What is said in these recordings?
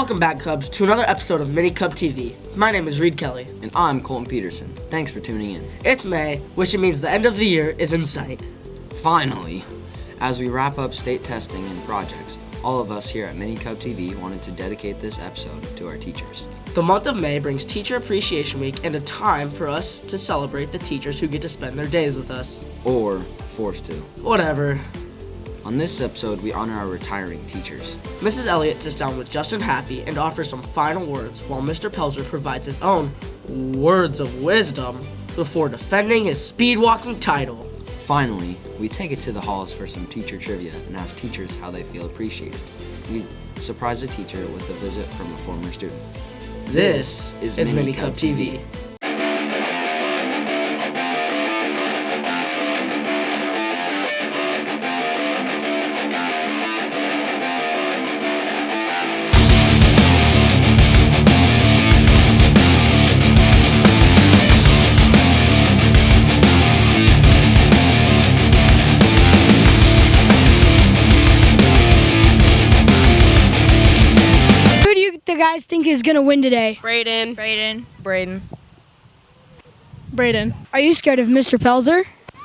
Welcome back, Cubs, to another episode of Mini CubTV. My name is Reed Kelly. And I'm Colton Peterson. Thanks for tuning in. It's May, which means the end of the year is in sight. Finally! As we wrap up state testing and projects, all of us here at Mini CubTV wanted to dedicate this episode to our teachers. The month of May brings Teacher Appreciation Week and a time for us to celebrate the teachers who get to spend their days with us. Or forced to. Whatever. On this episode, we honor our retiring teachers. Mrs. Elliott sits down with Justin Happy and offers some final words, while Mr. Pelzer provides his own words of wisdom before defending his speed walking title. Finally, we take it to the halls for some teacher trivia and ask teachers how they feel appreciated. We surprise a teacher with a visit from a former student. This is Mini CubTV. The guys think is gonna win today? Braden. Are you scared of Mr. Pelzer?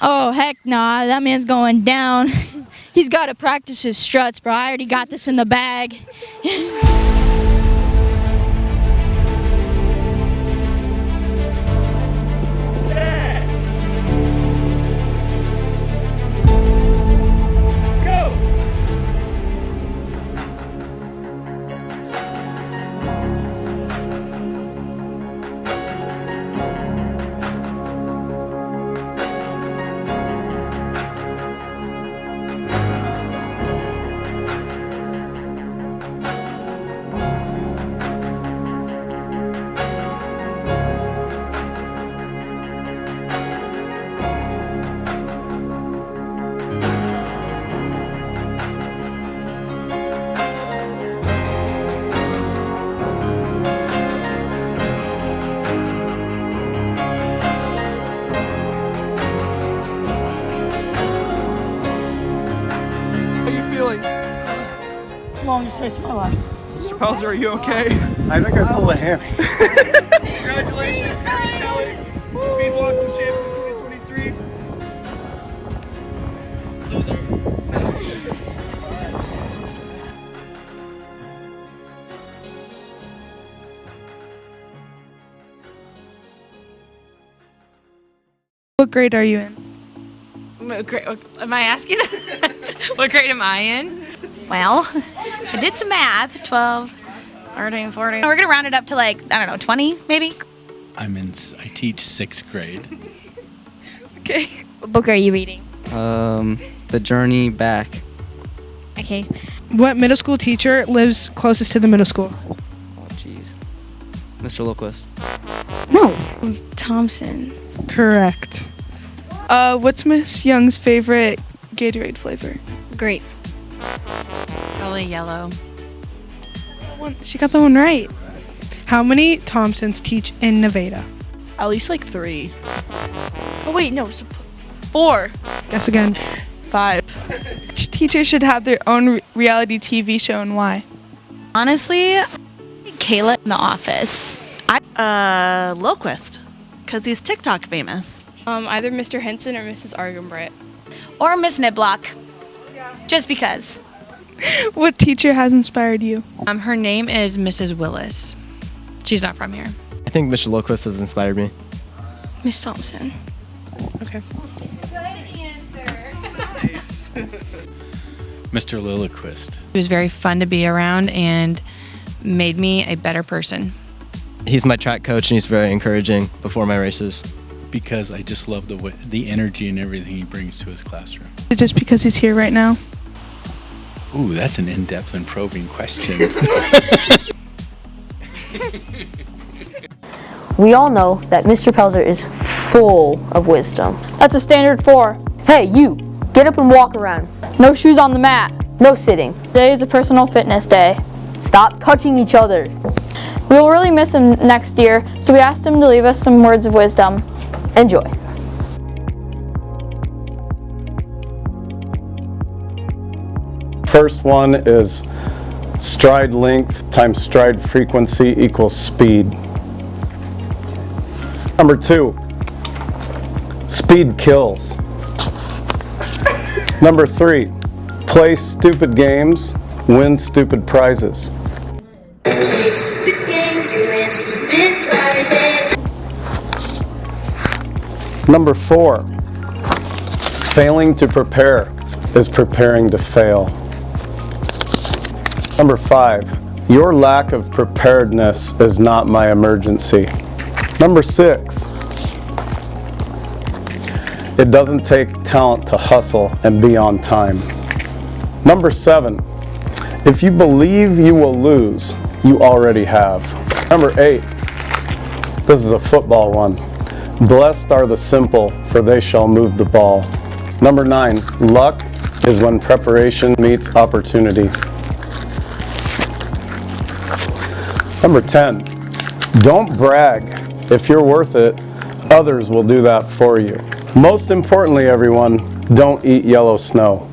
Oh, heck nah. That man's going down. He's got to practice his struts, bro. I already got this in the bag. Longest race of my life. Mr. Pelzer, are you okay? I think I pulled a hammy. Congratulations, Reed Kelly, Speed Walking Champion 2023. What grade are you in? Am I asking? What grade am I in? Well, I did some math, 12, 13, 14. We're going to round it up to 20 maybe. I teach 6th grade. Okay. What book are you reading? The Journey Back. Okay. What middle school teacher lives closest to the middle school? Oh, jeez. Mr. Loquist. No. Thompson. Correct. What's Miss Young's favorite Gatorade flavor? Grape. Probably yellow. She got that one right. How many Thompsons teach in Nevada? At least 3. Oh, wait, no. 4. Guess again. 5. Each teacher should have their own reality TV show, and why? Honestly, Kayla in The Office. Lilquist. Because he's TikTok famous. Either Mr. Henson or Mrs. Argenbritt. Or Miss Niblock. Just because. What teacher has inspired you? Her name is Mrs. Willis. She's not from here. I think Mr. Loquist has inspired me. Miss Thompson. Okay. Mr. Lilliquist. He was very fun to be around and made me a better person. He's my track coach and he's very encouraging before my races. Because I just love the energy and everything he brings to his classroom. Just because he's here right now? Ooh, that's an in-depth and probing question. We all know that Mr. Pelzer is full of wisdom. That's a standard 4. Hey, you! Get up and walk around. No shoes on the mat. No sitting. Today is a personal fitness day. Stop touching each other. We will really miss him next year, so we asked him to leave us some words of wisdom. Enjoy. First one is Stride length times stride frequency equals speed. Number 2, speed kills. Number 3, play stupid games, win stupid prizes. Number 4, failing to prepare is preparing to fail. Number 5, your lack of preparedness is not my emergency. Number 6, it doesn't take talent to hustle and be on time. Number 7, if you believe you will lose, you already have. Number 8, this is a football one. Blessed are the simple, for they shall move the ball. Number 9, luck is when preparation meets opportunity. Number 10, don't brag. If you're worth it, others will do that for you. Most importantly, everyone, don't eat yellow snow.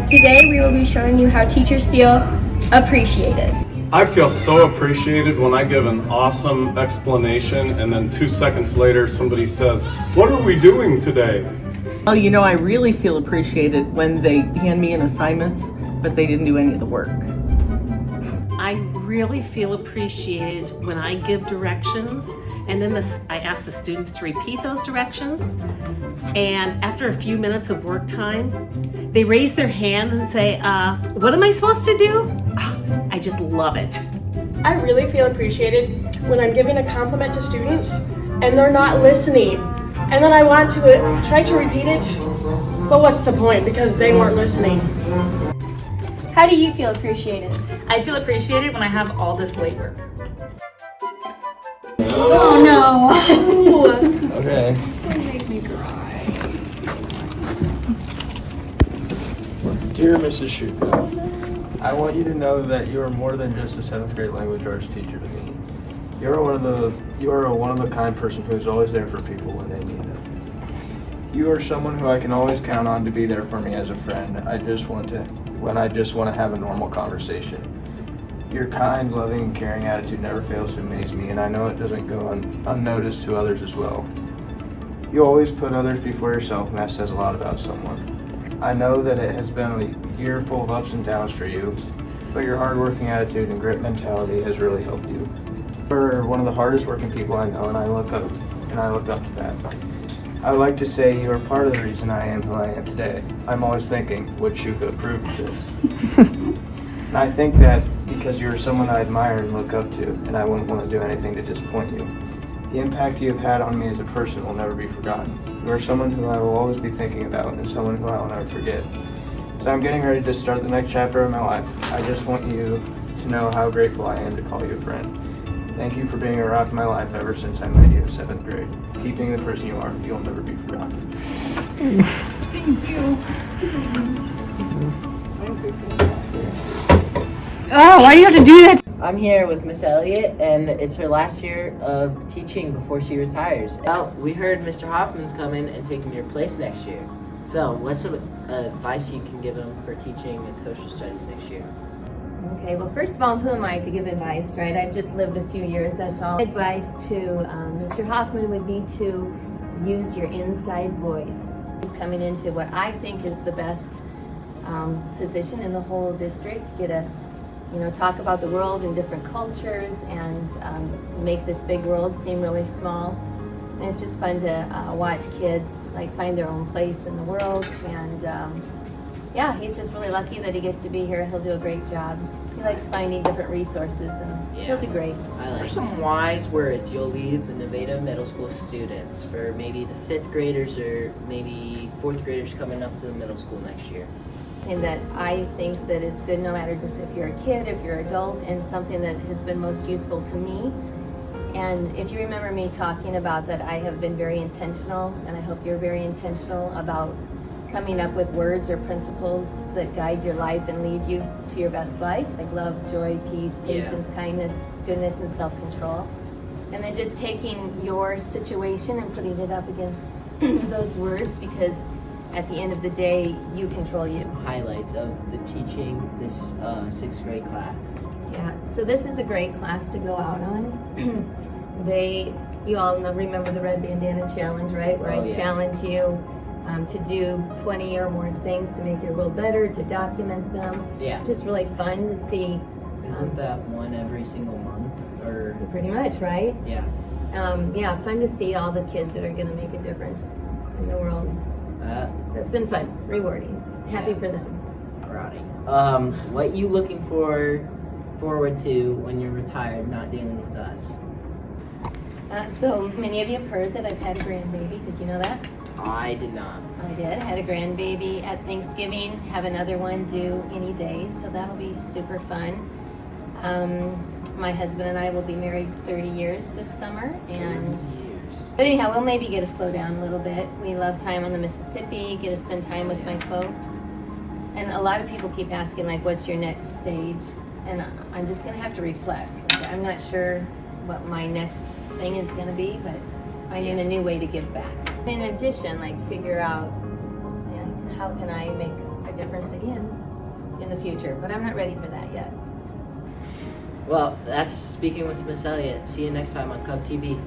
Today we will be showing you how teachers feel appreciated. I feel so appreciated when I give an awesome explanation and then 2 seconds later somebody says, "What are we doing today?" Well, you know, I really feel appreciated when they hand me an assignment, but they didn't do any of the work. I really feel appreciated when I give directions and then I ask the students to repeat those directions. And after a few minutes of work time, they raise their hands and say, what am I supposed to do? I just love it. I really feel appreciated when I'm giving a compliment to students and they're not listening. And then I want to try to repeat it, but what's the point because they weren't listening. How do you feel appreciated? I feel appreciated when I have all this late work. Oh no. Okay. Don't make me cry. Dear Mrs. Shuka, I want you to know that you are more than just a 7th grade language arts teacher to me. You are a one-of-a-kind person who is always there for people when they need it. You are someone who I can always count on to be there for me as a friend. When I just want to have a normal conversation. Your kind, loving, and caring attitude never fails to amaze me, and I know it doesn't go unnoticed to others as well. You always put others before yourself, and that says a lot about someone. I know that it has been a year full of ups and downs for you, but your hardworking attitude and grit mentality has really helped you. You are one of the hardest working people I know, and I look up to that. I would like to say you are part of the reason I am who I am today. I'm always thinking, would Shuka approve of this? And I think that because you are someone I admire and look up to, and I wouldn't want to do anything to disappoint you. The impact you have had on me as a person will never be forgotten. You are someone who I will always be thinking about and someone who I will never forget. So I'm getting ready to start the next chapter of my life. I just want you to know how grateful I am to call you a friend. Thank you for being a rock in my life ever since I met you in 7th grade. Keep being the person you are, you'll never be forgotten. Thank you. Oh, why do you have to do that? I'm here with Miss Elliott, and it's her last year of teaching before she retires. Well, we heard Mr. Hoffman's coming and taking your place next year. So, what's some advice you can give him for teaching social studies next year? Okay, well, first of all, who am I to give advice, right? I've just lived a few years, that's all. Advice to Mr. Hoffman would be to use your inside voice. He's coming into what I think is the best position in the whole district, get a talk about the world and different cultures and make this big world seem really small. And it's just fun to watch kids find their own place in the world. And yeah, he's just really lucky that he gets to be here. He'll do a great job. He likes finding different resources and he'll do great. What are some wise words you'll leave the Nevada middle school students for maybe the 5th graders or maybe 4th graders coming up to the middle school next year? And that I think that is good no matter just if you're a kid, if you're an adult, and something that has been most useful to me. And if you remember me talking about that, I have been very intentional, and I hope you're very intentional about coming up with words or principles that guide your life and lead you to your best life, like love, joy, peace, patience, kindness, goodness, and self-control. And then just taking your situation and putting it up against those words, because at the end of the day, you control you. Highlights of the teaching this 6th grade class. Yeah, so this is a great class to go out on. You all remember the Red Bandana Challenge, right? Where I challenge you to do 20 or more things to make your world better, to document them. Yeah. It's just really fun to see. Isn't that one every single month? Or Pretty much, right? yeah. Yeah, fun to see all the kids that are going to make a difference in the world. That's been fun, rewarding. Happy for them. Alrighty. What you looking forward to when you're retired, not dealing with us? So many of you have heard that I've had a grandbaby. Did you know that? I did not. I did. I had a grandbaby at Thanksgiving. Have another one due any day, so that'll be super fun. My husband and I will be married 30 years this summer, but anyhow, we'll maybe get to slow down a little bit. We love time on the Mississippi, get to spend time with my folks. And a lot of people keep asking, like, what's your next stage? And I'm just gonna have to reflect. I'm not sure what my next thing is gonna be, but finding a new way to give back. In addition, like, figure out, how can I make a difference again in the future? But I'm not ready for that yet. Well, that's Speaking with Miss Elliott. See you next time on CubTV.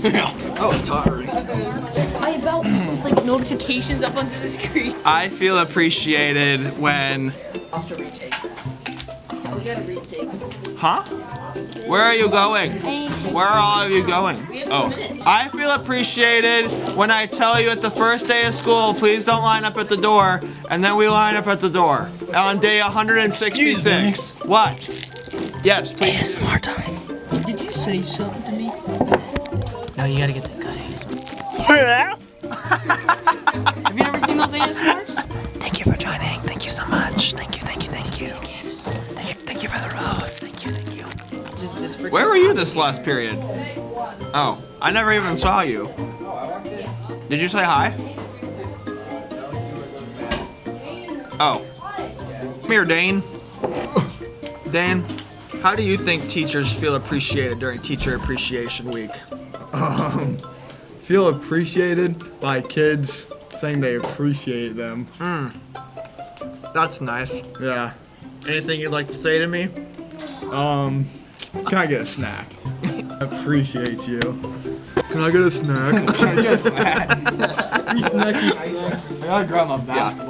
Yeah, that was tiring. I about like notifications up onto the screen. I feel appreciated when... I'll have to retake that. We gotta retake. Huh? Where are you going? Where are all of you going? Oh. I feel appreciated when I tell you at the first day of school, please don't line up at the door, and then we line up at the door. On day 166. What? Yes, please. ASMR time. Did you say something to me? No, you gotta get that good ASMR. Have you never seen those ASMRs? Thank you for joining. Thank you so much. Thank you, thank you, thank you. Thank you for the rose. Thank you, thank you. Where were you this last period? Oh, I never even saw you. Did you say hi? Oh. Come here, Dane. Dane, how do you think teachers feel appreciated during Teacher Appreciation Week? Feel appreciated by kids saying they appreciate them. That's nice. Yeah. Anything you'd like to say to me? Can I get a snack? I appreciate you. Can I get a snack? Can I get a snack? I gotta grab my basketball.